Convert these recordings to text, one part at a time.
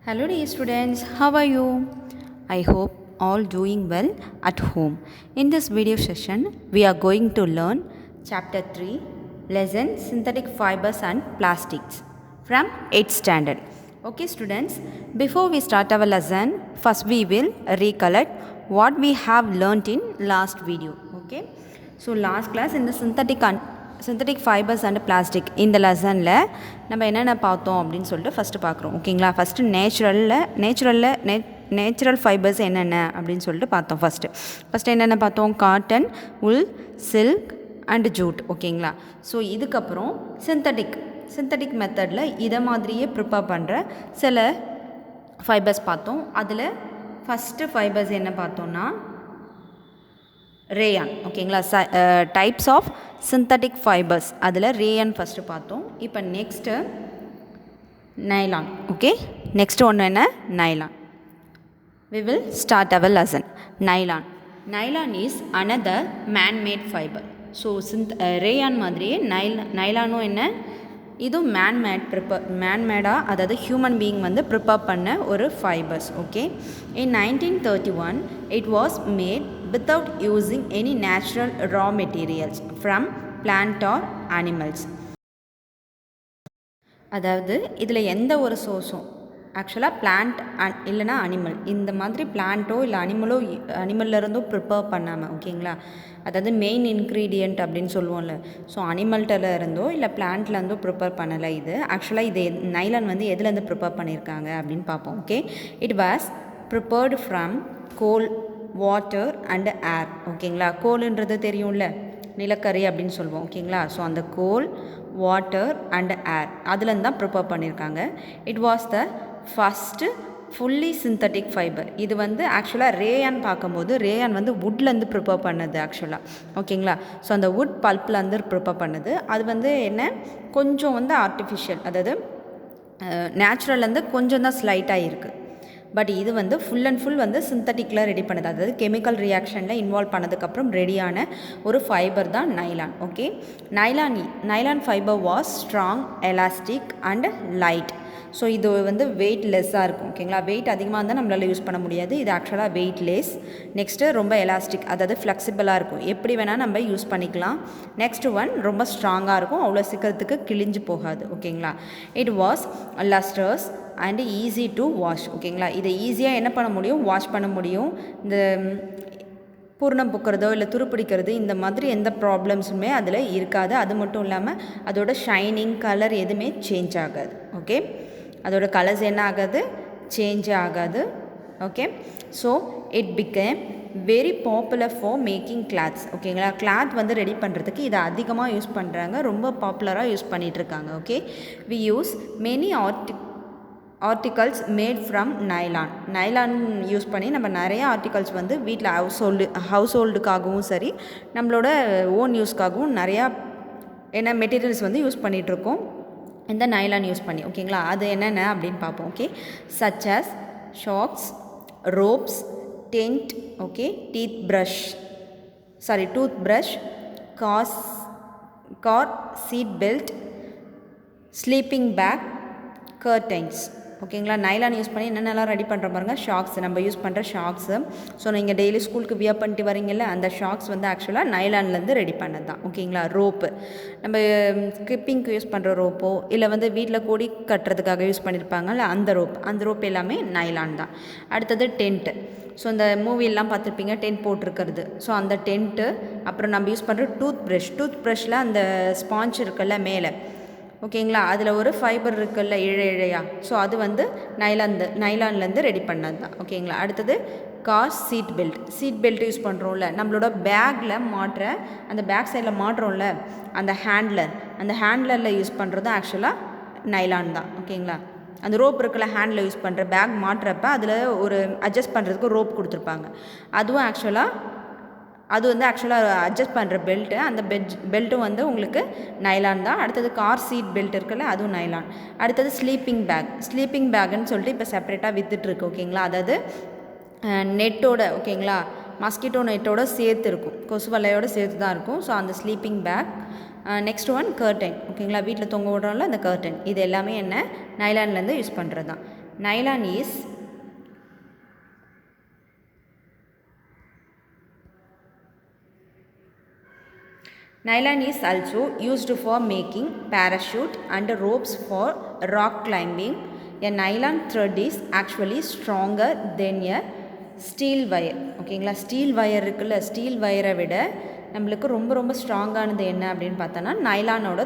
Hello dear students, how are you? I hope all doing well at home. In this video session, we are going to learn chapter 3, lesson synthetic fibers and plastics from 8th standard. Okay students, before we start our lesson, first we will recollect what we have learnt in last video. Okay, so last class in the synthetic fibers and plastic இந்த லெசனில் நம்ம என்னென்ன பார்த்தோம் அப்படின்னு சொல்லிட்டு first பார்க்குறோம். ஓகேங்களா, first natural fibres என்னென்ன அப்படின்னு சொல்லிட்டு பார்த்தோம். ஃபஸ்ட்டு என்னென்ன பார்த்தோம்? Cotton, wool, silk and jute. ஓகேங்களா, ஸோ இதுக்கப்புறம் சிந்தட்டிக் மெத்தடில் இதை மாதிரியே ப்ரிப்பேர் பண்ணுற சில ஃபைபர்ஸ் பார்த்தோம். அதில் ஃபஸ்ட்டு ஃபைபர்ஸ் என்ன பார்த்தோன்னா ரேயான். ஓகேங்களா, டைப்ஸ் ஆஃப் சிந்தட்டிக் ஃபைபர்ஸ் அதில் ரேயான் ஃபஸ்ட்டு பார்த்தோம். இப்போ நெக்ஸ்ட்டு நைலான். ஓகே, நெக்ஸ்ட்டு ஒன்று என்ன? Nylon. We will start our lesson. Nylon is another man-made fiber. So rayon மாதிரியே நைலானும் என்ன? இதுவும் மேன்மேடாக, அதாவது ஹியூமன் பீயிங் வந்து ப்ரிப்பேர் பண்ண ஒரு fibres. Okay, in 1931 it was made without using any natural raw materials from plant or animals. அதாவது இதில் எந்த ஒரு சோர்ஸும் ஆக்சுவலாக பிளான்ட் இல்லைனா அனிமல், இந்த மாதிரி பிளான்ட்டோ இல்லை அனிமல்லேருந்தோ ப்ரிப்பேர் பண்ணாமல். ஓகேங்களா, அதாவது மெயின் இன்க்ரீடியண்ட் அப்படின்னு சொல்லுவோம்ல, ஸோ அனிமல்கிட்ட இருந்தோ இல்லை பிளான்ட்லேருந்தோ ப்ரிப்பேர் பண்ணலை. இது ஆக்சுவலாக இது நைலான் வந்து எதுலேருந்து ப்ரிப்பேர் பண்ணியிருக்காங்க அப்படின்னு பார்ப்போம். Okay, it was prepared from goal, water and ஏர். ஓகேங்களா, கோல்ன்றது தெரியும்ல, நிலக்கரி அப்படின்னு சொல்லுவோம். ஓகேங்களா, ஸோ அந்த கோல், வாட்டர் அண்ட் ஏர் அதுலேருந்து தான் ப்ரிப்பேர் பண்ணியிருக்காங்க. It was the first fully synthetic fibre. இது வந்து ஆக்சுவலாக ரேயான் பார்க்கும்போது ரேயான் வந்து வுட்லேருந்து ப்ரிப்பேர் பண்ணது ஆக்சுவலாக. ஓகேங்களா, ஸோ அந்த வுட் பல்ப்லேருந்து ப்ரிப்பேர் பண்ணது. அது வந்து என்ன, கொஞ்சம் வந்து ஆர்டிஃபிஷியல், அதாவது நேச்சுரல்லேருந்து கொஞ்சம் தான் ஸ்லைட்டாக இருக்குது. பட் இது வந்து ஃபுல் அண்ட் ஃபுல் வந்து சிந்தட்டிக்கில் ரெடி பண்ணது, அதாவது கெமிக்கல் ரியாக்ஷனில் இன்வால்வ் பண்ணதுக்கப்புறம் ரெடியான ஒரு ஃபைபர் தான் nylon. Okay, nylon fibre was strong, elastic and light. So இது வந்து வெயிட் லெஸ்ஸாக இருக்கும். ஓகேங்களா, வெயிட் அதிகமாக இருந்தால் நம்மளால் யூஸ் பண்ண முடியாது. இது ஆக்சுவலாக வெயிட் லெஸ். நெக்ஸ்ட்டு ரொம்ப எலாஸ்டிக், அதாவது ஃப்ளெக்சிபிளாக இருக்கும், எப்படி வேணால் நம்ம யூஸ் பண்ணிக்கலாம். நெக்ஸ்ட் ஒன் ரொம்ப ஸ்ட்ராங்காக இருக்கும், அவ்வளோ சீக்கிரத்துக்கு கிழிஞ்சு போகாது. ஓகேங்களா, it was lustrous and easy to wash. ஓகேங்களா, இதை ஈஸியாக என்ன பண்ண முடியும்? வாஷ் பண்ண முடியும். இந்த பூர்ணம் பூக்கிறதோ இல்லை துருப்பிடிக்கிறது இந்த மாதிரி எந்த ப்ராப்ளம்ஸுமே அதில் இருக்காது. அது மட்டும் இல்லாமல் அதோட ஷைனிங், கலர் எதுவுமே சேஞ்ச் ஆகாது. ஓகே, அதோட கலர்ஸ் என்ன ஆகாது? சேஞ்ச் ஆகாது. Okay, so it become very popular for making clothes. ஓகேங்களா, கிளாத் வந்து ரெடி பண்ணுறதுக்கு இதை அதிகமாக யூஸ் பண்ணுறாங்க, ரொம்ப பாப்புலராக யூஸ் பண்ணிகிட்ருக்காங்க. Okay, we use many articles made from nylon use பண்ணி நம்ம நிறைய ஆர்டிகல்ஸ் வந்து வீட்டில் ஹவுஸ் ஹோல்டுக்காகவும் சரி, நம்மளோட ஓன் யூஸ்க்காகவும் நிறையா என்ன மெட்டீரியல்ஸ் வந்து யூஸ் பண்ணிகிட்ருக்கோம் இந்த நைலான் யூஸ் பண்ணி. ஓகேங்களா, அது என்னென்ன அப்படின்னு பார்ப்போம். Okay, such as socks, ropes, tent, okay, tooth brush, car seat belt, sleeping bag, curtains. ஓகேங்களா, நைலான் யூஸ் பண்ணி என்னென்னலாம் ரெடி பண்ணுற பாருங்கள். ஷாக்ஸ், நம்ம யூஸ் பண்ணுற ஷாக்ஸு. ஸோ நீங்கள் டெய்லி ஸ்கூலுக்கு வியர் பண்ணிட்டு வரீங்கல்ல, அந்த ஷாக்ஸ் வந்து ஆக்சுவலாக நைலான்லேருந்து ரெடி பண்ணது தான். ஓகேங்களா, ரோப்பு, நம்ம ஸ்கிப்பிங்க்கு யூஸ் பண்ணுற ரோப்போ இல்லை வந்து வீட்டில் கொடி கட்டுறதுக்காக யூஸ் பண்ணியிருப்பாங்கல்ல அந்த ரோப் எல்லாமே நைலான் தான். அடுத்தது டென்ட்டு. ஸோ இந்த மூவிலாம் பார்த்துருப்பீங்க, டென்ட் போட்டிருக்கிறது. ஸோ அந்த டென்ட்டு. அப்புறம் நம்ம யூஸ் பண்ணுற டூத் ப்ரஷில் அந்த ஸ்பாஞ்ச் இருக்குல்ல மேலே, ஓகேங்களா, அதில் ஒரு ஃபைபர் இருக்குல்ல இழையா, ஸோ அது வந்து நைலான்லேருந்து ரெடி பண்ணது தான். ஓகேங்களா, அடுத்தது கார் சீட் பெல்ட் யூஸ் பண்ணுறோம்ல, நம்மளோட பேக்கில் அந்த பேக் சைடில் மாட்டுறோம்ல, அந்த ஹேண்ட்லரில் யூஸ் பண்ணுறது ஆக்சுவலாக நைலான் தான். ஓகேங்களா, அந்த ரோப் இருக்குல்ல, ஹேண்டில் யூஸ் பண்ணுற பேக் மாட்டுறப்ப அதில் ஒரு அட்ஜஸ்ட் பண்ணுறதுக்கு ரோப் கொடுத்துருப்பாங்க, அது வந்து ஆக்சுவலாக அட்ஜஸ்ட் பண்ணுற பெல்ட்டு. அந்த பெல்ட்டும் வந்து உங்களுக்கு நைலான் தான். அடுத்தது கார் சீட் பெல்ட் இருக்குல்ல, அதுவும் நைலான். அடுத்தது ஸ்லீப்பிங் பேக்குன்னு சொல்லிட்டு இப்போ செப்பரேட்டாக விற்றுட்ருக்கு. ஓகேங்களா, அதாவது நெட்டோட, ஓகேங்களா, மஸ்கிட்டோ நெட்டோட சேர்த்து இருக்கும், கொசு வலையோடு சேர்த்து தான் இருக்கும். ஸோ அந்த sleeping back. Next one curtain. ஓகேங்களா, வீட்டில் தொங்க விடுறோம்ல அந்த கர்டன். இது எல்லாமே என்ன, நைலான்லேருந்து யூஸ் பண்ணுறது தான். Nylon is also used for making parachute and ropes for rock climbing. A nylon thread is actually stronger than a steel wire. ஓகேங்களா, ஸ்டீல் வயர் இருக்குல்ல, ஸ்டீல் வயரை விட நம்மளுக்கு ரொம்ப ரொம்ப ஸ்ட்ராங்கானது என்ன அப்படின்னு பார்த்தோன்னா நைலானோட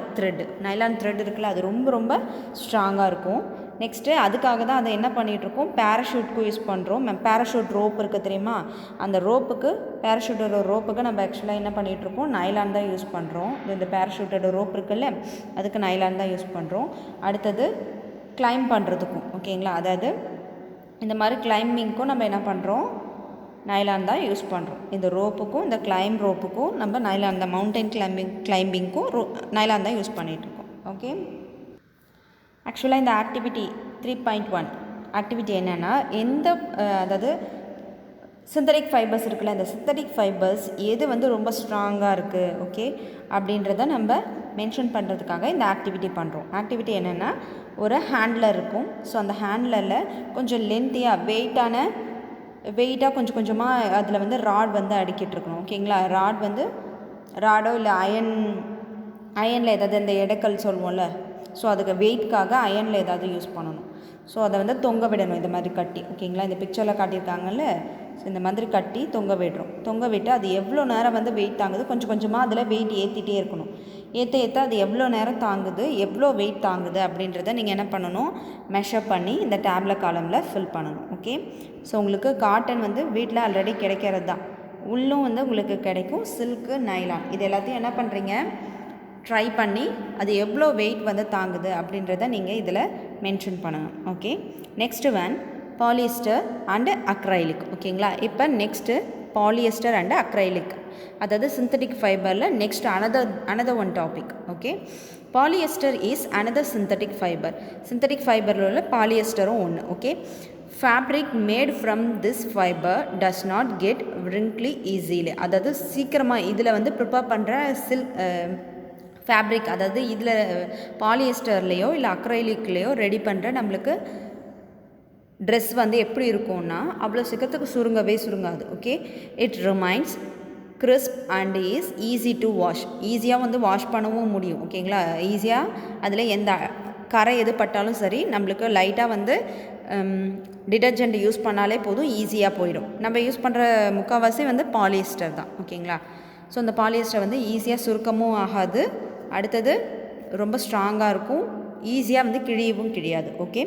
நைலான் த்ரெட் இருக்குல்ல, அது ரொம்ப ரொம்ப ஸ்ட்ராங்காக இருக்கும். நெக்ஸ்ட்டு அதுக்காக தான் அதை என்ன பண்ணிகிட்ருக்கோம், பேராஷூட்க்கு யூஸ் பண்ணுறோம். பேராஷூட் ரோப் இருக்குது தெரியுமா, அந்த ரோப்புக்கு, பேராஷூட்டோட ரோப்புக்கு நம்ம ஆக்சுவலாக என்ன பண்ணிகிட்ருக்கோம், நைலான் தான் யூஸ் பண்ணுறோம். இந்த பேராஷூட்டோட ரோப் இருக்குல்ல, அதுக்கு நைலான் தான் யூஸ் பண்ணுறோம். அடுத்தது கிளைம் பண்ணுறதுக்கும், ஓகேங்களா, அதாவது இந்த மாதிரி கிளைம்பிங்க்கும் நம்ம என்ன பண்ணுறோம், நைலான் தான் யூஸ் பண்ணுறோம். இந்த ரோப்புக்கும் இந்த ரோப்புக்கும் நம்ம நைலான், இந்த மவுண்டைன் கிளைம்பிங்க்கும் நைலான் தான் யூஸ் பண்ணிகிட்ருக்கோம். ஓகே, ஆக்சுவலாக இந்த ஆக்டிவிட்டி 3.1 ஆக்டிவிட்டி என்னென்னா, அதாவது சிந்தட்டிக் ஃபைபர்ஸ் இருக்குல்ல, இந்த சிந்தட்டிக் ஃபைபர்ஸ் எது வந்து ரொம்ப ஸ்ட்ராங்காக இருக்குது, ஓகே, அப்படின்றத நம்ம மென்ஷன் பண்ணுறதுக்காக இந்த ஆக்டிவிட்டி பண்ணுறோம். ஆக்டிவிட்டி என்னென்னா, ஒரு ஹேண்ட்லர் இருக்கும். ஸோ அந்த ஹேண்ட்லரில் கொஞ்சம் வெயிட்டாக கொஞ்சம் கொஞ்சமாக அதில் வந்து ராட் வந்து அடுக்கிட்டுருக்கணும். ஓகேங்களா, ராடோ இல்லை அயனில் ஏதாவது இந்த எடைக்கல் சொல்லுவோம்ல, ஸோ அதுக்கு வெயிட்காக அயனில் ஏதாவது யூஸ் பண்ணணும். ஸோ அதை வந்து தொங்க விடணும் இந்த மாதிரி கட்டி. ஓகேங்களா, இந்த பிக்சரில் காட்டியிருக்காங்கல்ல, ஸோ இந்த மாதிரி கட்டி தொங்க விடுறோம். தொங்க விட்டு அது எவ்வளோ நேரம் வந்து வெயிட் தாங்குது, கொஞ்சம் கொஞ்சமாக அதில் வெயிட் ஏற்றிட்டே இருக்கணும். ஏற்ற அது எவ்வளோ நேரம் தாங்குது, எவ்வளோ வெயிட் தாங்குது அப்படின்றத நீங்கள் என்ன பண்ணணும், மெஷர் பண்ணி இந்த டேப்லெட் காலமில் ஃபில் பண்ணணும். ஓகே, ஸோ உங்களுக்கு காட்டன் வந்து வீட்டில் ஆல்ரெடி கிடைக்கிறது தான், உள்ளும் வந்து உங்களுக்கு கிடைக்கும். சில்க்கு, நைலான், இது எல்லாத்தையும் என்ன பண்ணுறீங்க, ட்ரை பண்ணி அது எவ்வளோ வெயிட் வந்து தாங்குது அப்படின்றத நீங்கள் இதில் மென்ஷன் பண்ணணும். Okay, next polyester and acrylic. ஓகேங்களா, இப்போ நெக்ஸ்ட்டு பாலியஸ்டர் அண்டு அக்ரைலிக், அதாவது சிந்தட்டிக் ஃபைபரில் next another one topic. Okay, polyester is another synthetic fibre. Synthetic ஃபைபரில் உள்ள பாலியஸ்டரும் ஒன்று. Okay, fabric made from this fibre does not get wrinkly easily. அதாவது சீக்கிரமாக இதில் வந்து ப்ரிப்பேர் பண்ணுற ஃபேப்ரிக், அதாவது இதில் பாலியஸ்டர்லேயோ இல்லை அக்ரைலிக்லேயோ ரெடி பண்ணுற நம்மளுக்கு ட்ரெஸ் வந்து எப்படி இருக்கும்னா அவ்வளோ சீக்கிரத்துக்கு சுருங்காது. Okay, it remains crisp and is easy to wash. ஈஸியாக வந்து வாஷ் பண்ணவும் முடியும். ஓகேங்களா, ஈஸியாக அதில் எந்த கரை எது பட்டாலும் சரி, நம்மளுக்கு லைட்டாக வந்து டிடர்ஜெண்ட் யூஸ் பண்ணாலே போதும், ஈஸியாக போயிடும். நம்ம யூஸ் பண்ணுற முக்கால்வாசி வந்து பாலியஸ்டர் தான். ஓகேங்களா, ஸோ இந்த பாலியஸ்டர் வந்து ஈஸியாக சுருக்கமும் ஆகாது, அடுத்தது ரொம்ப ஸ்ட்ராங்காக இருக்கும், ஈஸியாக வந்து கிழியாது. Okay,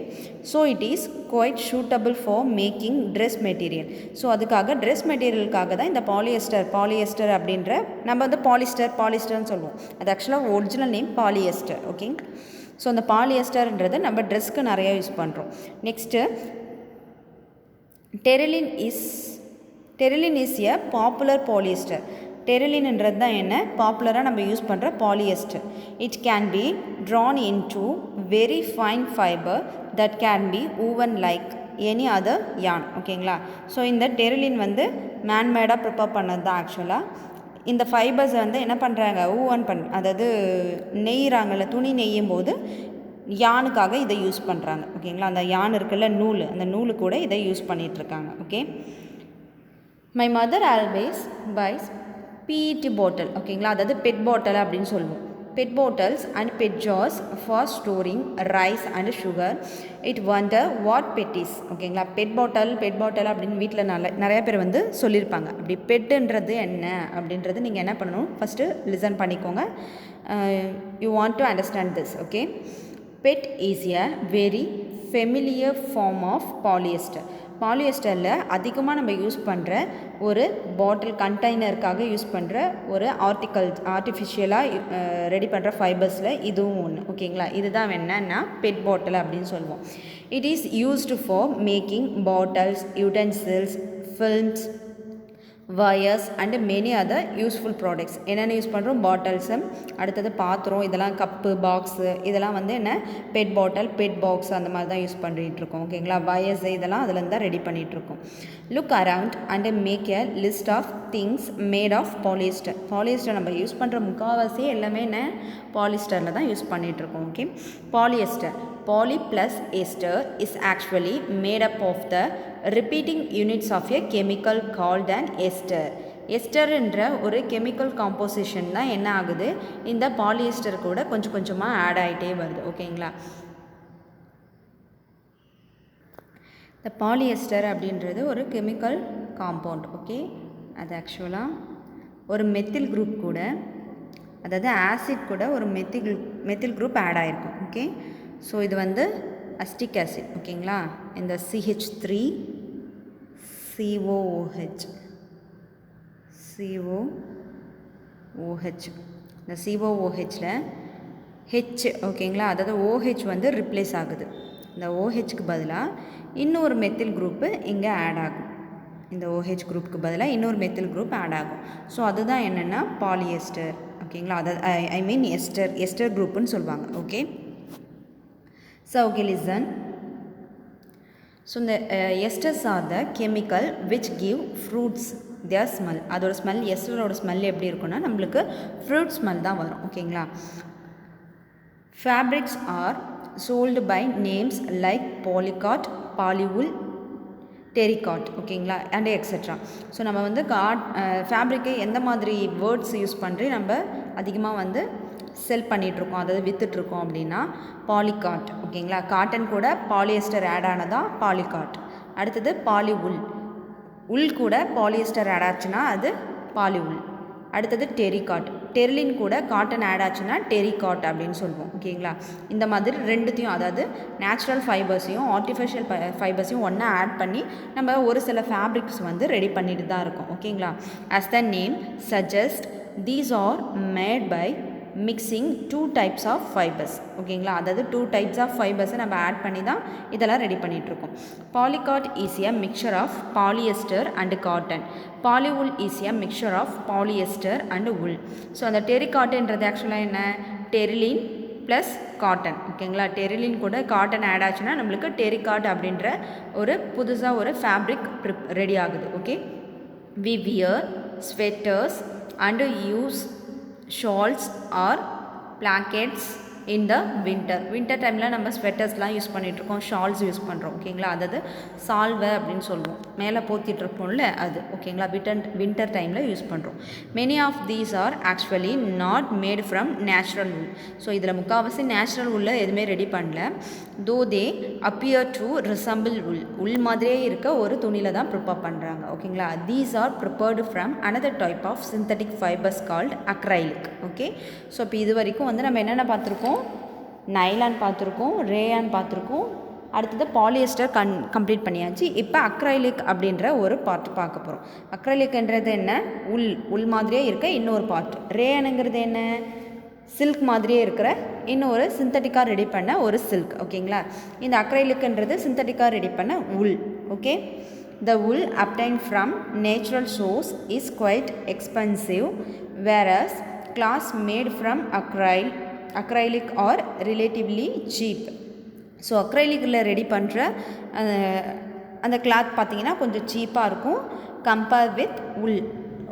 so it is quite suitable for making dress material. So அதுக்காக ட்ரெஸ் மெட்டீரியலுக்காக தான் இந்த பாலியஸ்டர் அப்படின்ற நம்ம வந்து பாலிஸ்டர்னு சொல்லுவோம். அது ஆக்சுவலாக original name polyester. Okay, so அந்த பாலியஸ்டர்ன்றது நம்ம ட்ரெஸ்க்கு நிறையா யூஸ் பண்ணுறோம். Next terylene is a popular polyester. டெரிலின்ன்றது தான் என்ன, பாப்புலராக நம்ம யூஸ் பண்ணுற polyester. It can be drawn into very fine fibre that can be woven like any other yarn. ஓகேங்களா, ஸோ இந்த டெரிலின் வந்து மேன்மேடாக ப்ரிப்பேர் பண்ணது தான். ஆக்சுவலாக இந்த ஃபைபர்ஸை வந்து என்ன பண்ணுறாங்க, அதாவது நெய்கிறாங்கல்ல, துணி நெய்யும் போது யானுக்காக இதை யூஸ் பண்ணுறாங்க. ஓகேங்களா, அந்த யான் இருக்குல்ல, அந்த நூலு கூட இதை யூஸ் பண்ணிகிட்ருக்காங்க. Okay, my mother always buys PET bottle. ஓகேங்களா, அதாவது பெட் பாட்டில் அப்படின்னு சொல்லுவோம். PET bottles and PET jars for storing rice and sugar. It wonder what PET is. ஓகேங்களா, பெட் பாட்டில் அப்படின்னு வீட்டில் நிறைய பேர் வந்து சொல்லியிருப்பாங்க. அப்படி பெட்டுன்றது என்ன அப்படின்றது நீங்கள் என்ன பண்ணணும், ஃபஸ்ட்டு லிசன் பண்ணிக்கோங்க. You want to understand this. Okay, PET is a very familiar form of polyester. பாலியஸ்டரில் அதிகமாக நம்ம யூஸ் பண்ணுற ஒரு பாட்டில் கண்டெய்னருக்காக யூஸ் பண்ணுற ஒரு ஆர்டிஃபிஷியலாக ரெடி பண்ணுற ஃபைபர்ஸில் இதுவும் ஒன்று. ஓகேங்களா, இதுதான் என்னன்னா பெட் பாட்டில் அப்படின்னு சொல்லுவோம். It is used for making bottles, utensils, films, wires and many other useful products. என்னென்ன யூஸ் பண்ணுறோம், பாட்டில்ஸு, அடுத்தது பாத்திரம், இதெல்லாம் கப்பு, பாக்ஸு, இதெல்லாம் வந்து என்ன பெட் பாட்டில், பெட் பாக்ஸ் அந்த மாதிரி தான் யூஸ் பண்ணிகிட்ருக்கோம். ஓகேங்களா, வயர்ஸ் இதெல்லாம் அதுலேருந்து தான் ரெடி பண்ணிகிட்ருக்கோம். Look around and make a list of things made of polyester நம்ம யூஸ் பண்ணுற முக்கால்வாசி எல்லாமே என்ன பாலிஸ்டரில் தான் யூஸ் பண்ணிகிட்ருக்கோம். Okay, polyester poly plus ester is actually made up of the repeating units of a chemical called an ester. எஸ்டர்ன்ற ஒரு chemical composition தான் என்ன ஆகுது, இந்த பாலிஎஸ்டர் கூட கொஞ்சம் கொஞ்சமாக ஆட் ஆகிட்டே வருது. ஓகேங்களா. இந்த பாலிஎஸ்டர் அப்படின்றது ஒரு கெமிக்கல் காம்பவுண்ட். ஓகே, அது ஆக்சுவலாக ஒரு மெத்தில் குரூப் கூட, அதாவது ஆசிட் கூட ஒரு மெத்தில் குரூப் ஆட் ஆகிருக்கும். ஓகே, ஸோ இது வந்து அஸ்டிக் ஆசிட். ஓகேங்களா. இந்த CH3 COOH இந்த COOHல H. ஓகேங்களா, அதாவது OH வந்து ரிப்ளேஸ் ஆகுது. இந்த OHக்கு பதிலாக இன்னொரு மெத்தில் குரூப்பு இங்கே ஆட் ஆகும். இந்த OH குரூப்புக்கு பதிலாக இன்னொரு மெத்தில் குரூப் ஆட் ஆகும். ஸோ அதுதான் என்னென்னா பாலிஎஸ்டர். ஓகேங்களா, அதாவது ஐ மீன் எஸ்டர் குரூப்புன்னு சொல்லுவாங்க. Okay, so okay listen. So இந்த esters are the chemical which give fruits their smell. அதோட ஸ்மெல், எஸ்டரோட ஸ்மெல் எப்படி இருக்குன்னா நம்மளுக்கு ஃப்ரூட் ஸ்மெல் தான் வரும். ஓகேங்களா. Fabrics are sold by names like polycot, polywool, terricot. ஓகேங்களா, அண்ட் எக்ஸெட்ரா. ஸோ நம்ம வந்து ஃபேப்ரிக்கை எந்த மாதிரி வேர்ட்ஸ் யூஸ் பண்ணி நம்ம அதிகமாக வந்து செல் பண்ணிகிட்ருக்கோம், அதாவது விற்றுட்ருக்கோம் அப்படின்னா பாலிகாட். ஓகேங்களா, காட்டன் கூட பாலிஎஸ்டர் ஆட் ஆனதான் பாலிகாட். அடுத்தது பாலிவுல், உள் கூட பாலிஎஸ்டர் ஆட் ஆச்சுன்னா அது பாலிவுல். அடுத்தது டெரிகாட், டெர்லின் கூட காட்டன் ஆட் ஆச்சுன்னா டெரிகாட் அப்படின்னு சொல்லுவோம். ஓகேங்களா, இந்த மாதிரி ரெண்டுத்தையும், அதாவது நேச்சுரல் ஃபைபர்ஸையும் ஆர்டிஃபிஷியல் ஃபைபர்ஸையும் ஒன்றா ஆட் பண்ணி நம்ம ஒரு சில ஃபேப்ரிக்ஸ் வந்து ரெடி பண்ணிட்டு தான் இருக்கோம். ஓகேங்களா. As the name suggest, these are made by mixing 2 types of fibres. ஓகேங்களா, அதாவது 2 types ஆஃப் ஃபைபர்ஸை நம்ம ஆட் பண்ணி தான் இதெல்லாம் ரெடி பண்ணிகிட்ருக்கோம். Polycot is a mixture of polyester and cotton. Polywool is a mixture of polyester and wool. So அந்த டெரிகாட்டுன்றது ஆக்சுவலாக என்ன, டெரிலின் ப்ளஸ் காட்டன். ஓகேங்களா, டெரிலின் கூட காட்டன் ஆட் ஆச்சுன்னா நம்மளுக்கு டெரிகாட் அப்படின்ற ஒரு புதுசாக ஒரு ஃபேப்ரிக் ரெடி ஆகுது. Okay, we wear sweaters and use shawls are blankets in the winter டைமில் நம்ம ஸ்வெட்டர்ஸ்லாம் யூஸ் பண்ணிகிட்ருக்கோம், ஷால்ஸ் யூஸ் பண்ணுறோம். ஓகேங்களா, அதாவது சால்வை அப்படின்னு சொல்லுவோம், மேலே போத்திட்டுருப்போம்ல அது. ஓகேங்களா, வின்டர் டைமில் யூஸ் பண்ணுறோம். Many of these are actually not made from natural wool. So இதில் முக்கால்வாசி நேச்சுரல் உல்ல எதுவுமே ரெடி பண்ணல. Though they appear to resemble wool மாதிரியே இருக்க ஒரு துணியில் தான் ப்ரிப்பேர் பண்ணுறாங்க. ஓகேங்களா, these are prepared from another type of synthetic fibres called acrylic. Okay, so இப்போ இது வரைக்கும் வந்து நம்ம என்னென்ன பார்த்துருக்கோம், நைலான் பார்த்துருக்கோம், ரேயான் பார்த்துருக்கோம், அடுத்தது பாலிஎஸ்டர் கம்ப்ளீட் பண்ணியாச்சு. இப்போ அக்ரைலிக் அப்படின்ற ஒரு பார்ட் பார்க்க போகிறோம். அக்ரைலிக்ன்றது என்ன, உல் மாதிரியே இருக்க இன்னொரு பார்ட். ரேயானுங்கிறது என்ன, சில்க் மாதிரியே இருக்கிற இன்னொரு சிந்தட்டிக்காக ரெடி பண்ண ஒரு சில்க். ஓகேங்களா, இந்த அக்ரைலிக்ன்றது சிந்தட்டிக்காக ரெடி பண்ண உல். Okay, the wool obtained from natural source is quite expensive, whereas cloths made from acrylic are relatively cheap. So அக்ரைலிக்கில் ரெடி பண்ணுற அந்த கிளாத் பார்த்திங்கன்னா கொஞ்சம் சீப்பாக இருக்கும் கம்பேர் வித் உல்.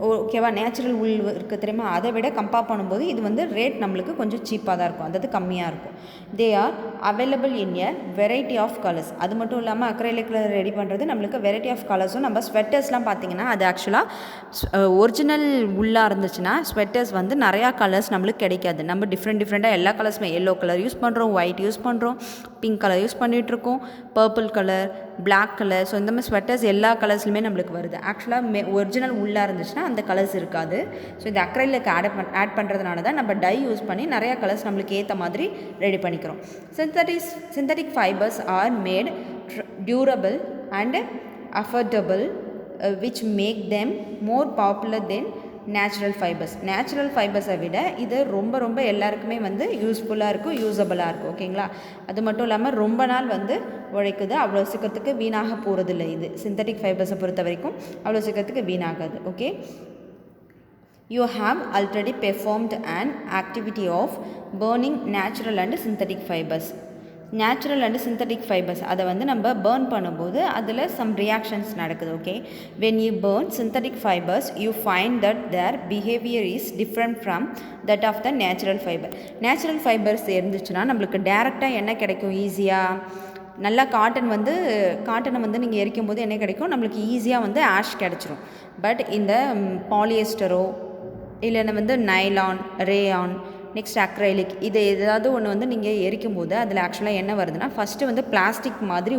ஓகேவா, நேச்சுரல் உல் இருக்குது தெரியுமா, அதை விட கம்பேர் பண்ணும்போது இது வந்து ரேட் நம்மளுக்கு கொஞ்சம் சீப்பாக தான் இருக்கும், அதாவது கம்மியாக இருக்கும். They are available in a variety of colours. அது மட்டும் இல்லாமல் அக்ரைலிக்கில் ரெடி பண்ணுறது நம்மளுக்கு வெரைட்டி ஆஃப் கலர்ஸும். நம்ம ஸ்வெட்டர்ஸ்லாம் பார்த்திங்கன்னா அது ஆக்சுவலாக ஒரிஜினல் உள்ளாக இருந்துச்சுன்னா ஸ்வெட்டர்ஸ் வந்து நிறையா கலர்ஸ் நம்மளுக்கு கிடைக்காது. நம்ம டிஃப்ரெண்ட்டாக எல்லா கலர்ஸுமே, எல்லோ கலர் யூஸ் பண்ணுறோம், ஒயிட் யூஸ் பண்ணுறோம், பிங்க் கலர் யூஸ் பண்ணிகிட்ருக்கோம், purple colour, black colour. So இந்த மாதிரி ஸ்வெட்டர்ஸ் எல்லா கலர்ஸ்லையுமே நம்மளுக்கு வருது. ஆக்சுவலாக ஒரிஜினல் உள்ளாக இருந்துச்சுன்னா அந்த கலர்ஸ் இருக்காது. ஸோ இந்த அக்ரைலிக் ஆட் பண்ணுறதுனால தான் நம்ம டை யூஸ் பண்ணி நிறையா கலர்ஸ் நம்மளுக்கு ஏற்ற மாதிரி ரெடி பண்ணிக்கிறோம். synthetic fibers are made durable and affordable, which make them more popular than natural ஃபைபர்ஸை விட இது ரொம்ப எல்லாருக்குமே வந்து யூஸ்ஃபுல்லாக இருக்கும், யூஸபிளாக இருக்கும். ஓகேங்களா, அது மட்டும் இல்லாமல் ரொம்ப நாள் வந்து உழைக்குது, அவ்வளோ சீக்கிரத்துக்கு வீணாக போகிறதில்ல. இது சிந்தட்டிக் ஃபைபர்ஸை பொறுத்த வரைக்கும் அவ்வளோ சீக்கிரத்துக்கு வீணாகாது. Okay, you have already performed an activity of burning natural and synthetic fibers. Natural and synthetic fibres அதை வந்து நம்ம பேர்ன் பண்ணும்போது அதில் சம் ரியாக்ஷன்ஸ் நடக்குது. Okay, when you burn synthetic fibres you find that their behaviour is different from that of the natural fibre. Natural fibres இருந்துச்சுன்னா நம்மளுக்கு டேரெக்டாக என்ன கிடைக்கும், ஈஸியாக நல்லா காட்டனை வந்து நீங்கள் எரிக்கும் போது என்ன கிடைக்கும், நம்மளுக்கு ஈஸியாக வந்து ஆஷ் கிடச்சிரும். பட் இந்த பாலியஸ்டரோ இல்லைன்னா வந்து நைலான், ரேயான், நெக்ஸ்ட் அக்ரைலிக், இது ஏதாவது ஒன்று வந்து நீங்கள் எரிக்கும் போது அதில் ஆக்சுவலாக என்ன வருதுன்னா, ஃபஸ்ட்டு வந்து பிளாஸ்டிக் மாதிரி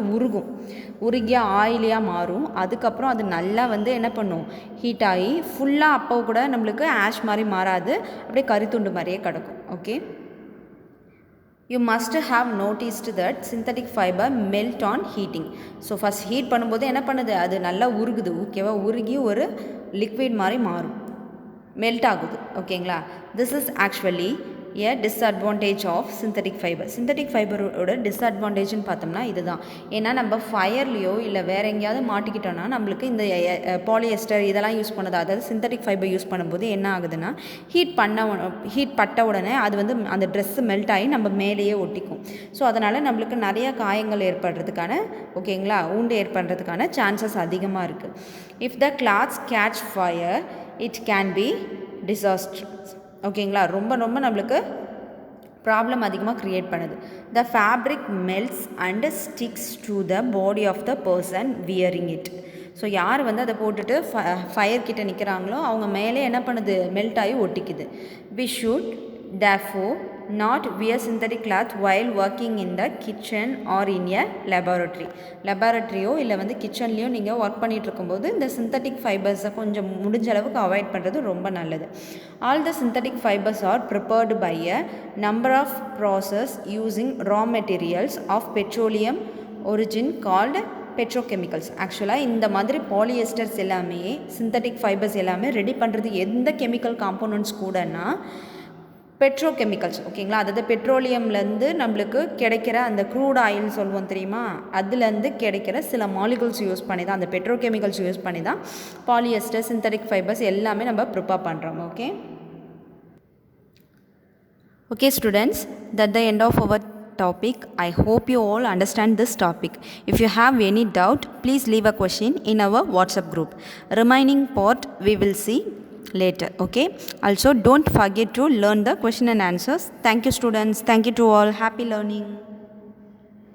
உருகிய ஆயிலியாக மாறும். அதுக்கப்புறம் அது நல்லா வந்து என்ன பண்ணும், ஹீட் ஆகி ஃபுல்லாக அப்போ கூட நம்மளுக்கு ஆஷ் மாதிரி மாறாது, அப்படியே கரித்துண்டு மாதிரியே கிடக்கும். Okay, you must have noticed that synthetic fiber melt on heating. So first heat பண்ணும்போது என்ன பண்ணுது, அது நல்லா உருகுது. ஓகேவா, உருகி ஒரு லிக்விட் மாதிரி மாறும், மெல்ட் ஆகுது. ஓகேங்களா, this is actually a disadvantage of synthetic fibre. Synthetic ஃபைபரோட டிஸ்அட்வான்டேஜ்னு பார்த்தோம்னா இதுதான். ஏன்னா நம்ம ஃபயர்லேயோ இல்லை வேறு எங்கேயாவது மாட்டிக்கிட்டோன்னா நம்மளுக்கு இந்த பாலியஸ்டர் இதெல்லாம் யூஸ் பண்ணது, அதாவது சிந்தட்டிக் ஃபைபர் யூஸ் பண்ணும்போது என்ன ஆகுதுன்னா, ஹீட் பட்ட உடனே அது வந்து அந்த ட்ரெஸ்ஸு மெல்ட் ஆகி நம்ம மேலேயே ஒட்டிக்கும். ஸோ அதனால் நம்மளுக்கு நிறைய காயங்கள் ஏற்படுறதுக்கான, ஓகேங்களா, ஊண்டு ஏற்படுறதுக்கான சான்சஸ் அதிகமாக இருக்குது. If the clothes catch fire it can be disaster. ஓகேங்களா, ரொம்ப நம்மளுக்கு ப்ராப்ளம் அதிகமாக க்ரியேட் பண்ணுது. The fabric melts and sticks to the body of the person wearing it. So யார் வந்து அதை போட்டுட்டு ஃபயர் கிட்ட நிற்கிறாங்களோ அவங்க மேலே என்ன பண்ணுது, மெல்ட் ஆகி ஒட்டிக்குது. We should therefore not wear synthetic cloth while working in the kitchen or in a laboratoryயோ இல்லை வந்து கிச்சன்லேயோ நீங்கள் ஒர்க் பண்ணிகிட்டு இருக்கும்போது இந்த சிந்தட்டிக் ஃபைபர்ஸை கொஞ்சம் முடிஞ்ச அளவுக்கு அவாய்ட் பண்ணுறது ரொம்ப நல்லது. All the synthetic fibres are prepared by a number of process using raw materials of petroleum origin called petrochemicals. ஆக்சுவலாக இந்த மாதிரி பாலியஸ்டர்ஸ் எல்லாமே, சிந்தட்டிக் ஃபைபர்ஸ் எல்லாமே ரெடி பண்ணுறது எந்த கெமிக்கல் காம்போனன்ட்ஸ் கூடனா பெட்ரோகெமிக்கல்ஸ். ஓகேங்களா, அதாவது பெட்ரோலியம்லேருந்து நம்மளுக்கு கிடைக்கிற அந்த க்ரூட் ஆயில் சொல்லுவோம் தெரியுமா, அதுலேருந்து கிடைக்கிற சில மாலிகுல்ஸ் யூஸ் பண்ணி தான், அந்த பெட்ரோகெமிக்கல்ஸ் யூஸ் பண்ணி தான் பாலியஸ்டர், சிந்தட்டிக் ஃபைபர்ஸ் எல்லாமே நம்ம ப்ரிப்பேர் பண்ணுறோம். Okay students, that's the end of our topic. I hope you all understand this topic. If you have any doubt, please leave a question in our WhatsApp group. Remaining part we will see later. Okay, also don't forget to learn the question and answers. Thank you students, thank you to all, happy learning.